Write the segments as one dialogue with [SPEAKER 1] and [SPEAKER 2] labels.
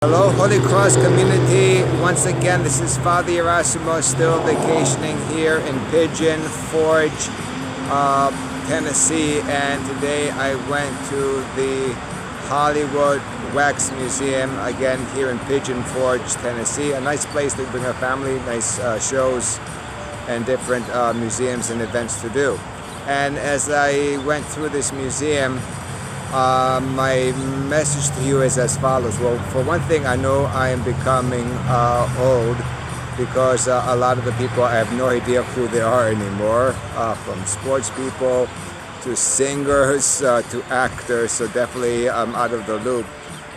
[SPEAKER 1] Hello, Holy Cross community. Once again, this is Father Gerasimos, still vacationing here in Pigeon Forge, Tennessee. And today I went to the Hollywood Wax Museum, again here in Pigeon Forge, Tennessee. A nice place to bring a family, nice shows and different museums and events to do. And as I went through this museum, my message to you is as follows. Well, for one thing, I know I am becoming old because a lot of the people, I have no idea who they are anymore, from sports people to singers to actors, so definitely I'm out of the loop.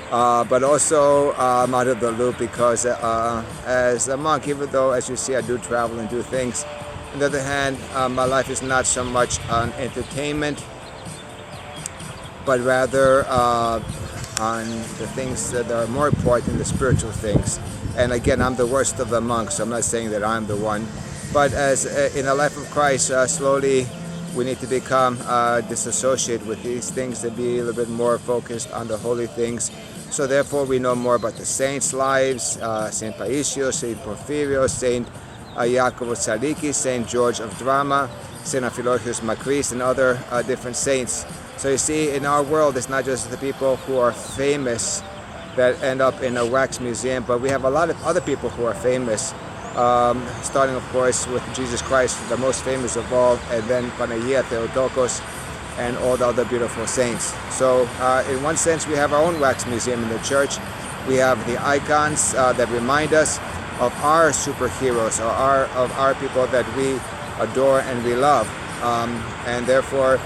[SPEAKER 1] But also I'm out of the loop because as a monk, even though, as you see, I do travel and do things, on the other hand, my life is not so much on entertainment, but rather on the things that are more important, the spiritual things. And again, I'm the worst of the monks, so I'm not saying that I'm the one. But as in the life of Christ, slowly we need to become disassociated with these things and be a little bit more focused on the holy things. So therefore we know more about the saints' lives, Saint Paisios, Saint Porphyrios, Saint Yaakov Tzadiki, Saint George of Drama, Saint Aphilorchus Makris, and other different saints. So you see, in our world, it's not just the people who are famous that end up in a wax museum, but we have a lot of other people who are famous, starting, of course, with Jesus Christ, the most famous of all, and then Panagia, Theotokos, and all the other beautiful saints. So in one sense, we have our own wax museum in the church. We have the icons that remind us of our superheroes, or of our people that we adore and we love. And therefore,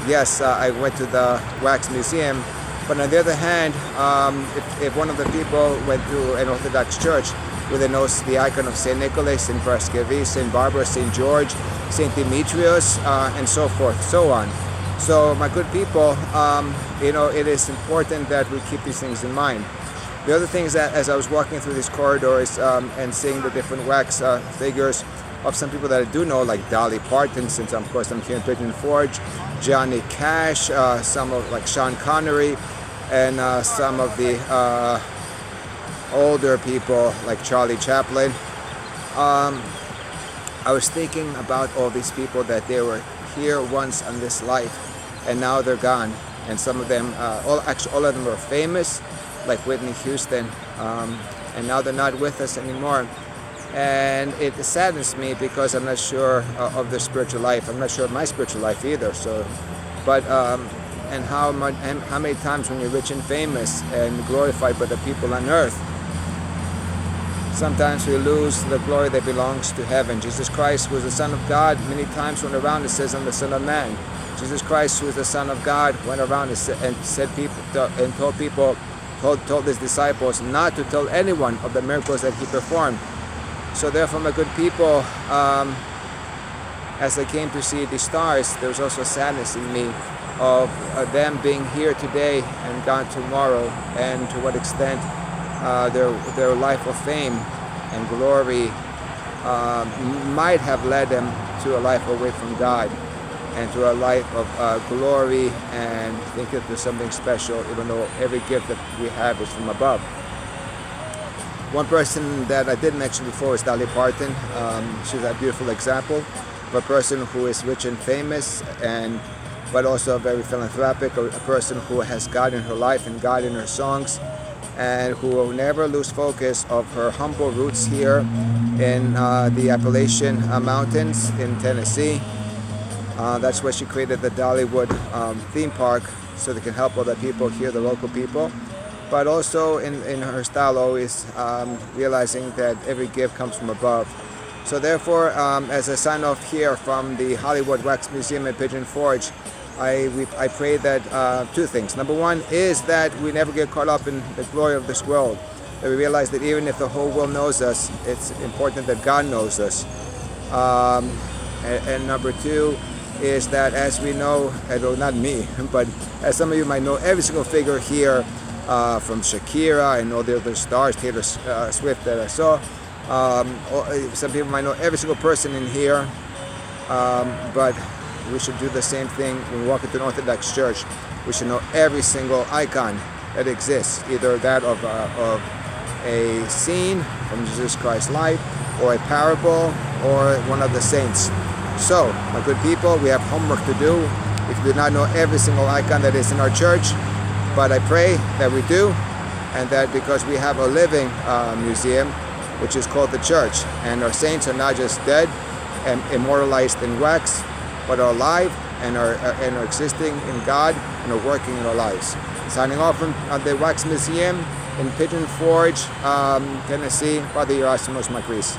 [SPEAKER 1] yes, I went to the Wax Museum, but on the other hand, if one of the people went to an Orthodox church where they know the icon of St. Nicholas, St. Paraskevi, St. Barbara, St. George, St. Demetrius, and so forth, so on. So my good people, it is important that we keep these things in mind. The other thing is that as I was walking through these corridors and seeing the different wax figures of some people that I do know, like Dolly Parton, since of course I'm here in Pigeon Forge, Johnny Cash, some of like Sean Connery, and some of the older people like Charlie Chaplin. I was thinking about all these people that they were here once on this life, and now they're gone. And some of them, all of them were famous, like Whitney Houston, and now they're not with us anymore. And it saddens me because I'm not sure of their spiritual life. I'm not sure of my spiritual life either. So, but and how many times when you're rich and famous and glorified by the people on earth, sometimes we lose the glory that belongs to heaven. Jesus Christ, who is the Son of God, many times went around, it says, I'm the Son of Man. Jesus Christ, who is the Son of God, went around and told his disciples not to tell anyone of the miracles that he performed. So therefore, my good people, as I came to see the stars, there was also sadness in me of them being here today and gone tomorrow, and to what extent their life of fame and glory might have led them to a life away from God and to a life of glory and think that there's something special, even though every gift that we have is from above. One person that I did mention before is Dolly Parton. She's a beautiful example of a person who is rich and famous, but also very philanthropic, a person who has God in her life and God in her songs, and who will never lose focus of her humble roots here in the Appalachian Mountains in Tennessee. That's where she created the Dollywood theme park, so they can help other people here, the local people. But also in her style, always realizing that every gift comes from above. So therefore, as I sign off here from the Hollywood Wax Museum in Pigeon Forge, I pray that two things. Number one is that we never get caught up in the glory of this world. That we realize that even if the whole world knows us, it's important that God knows us. And number two is that, as we know, although not me, but as some of you might know, every single figure here, from Shakira and all the other stars, Taylor Swift that I saw. Some people might know every single person in here, but we should do the same thing when we walk into an Orthodox church. We should know every single icon that exists, either that of a scene from Jesus Christ's life, or a parable, or one of the saints. So, my good people, we have homework to do. If you do not know every single icon that is in our church, but I pray that we do, and that because we have a living museum, which is called the church, and our saints are not just dead and immortalized in wax, but are alive and are existing in God and are working in our lives. Signing off from the Wax Museum in Pigeon Forge, Tennessee, Father Gerasimos, Makris.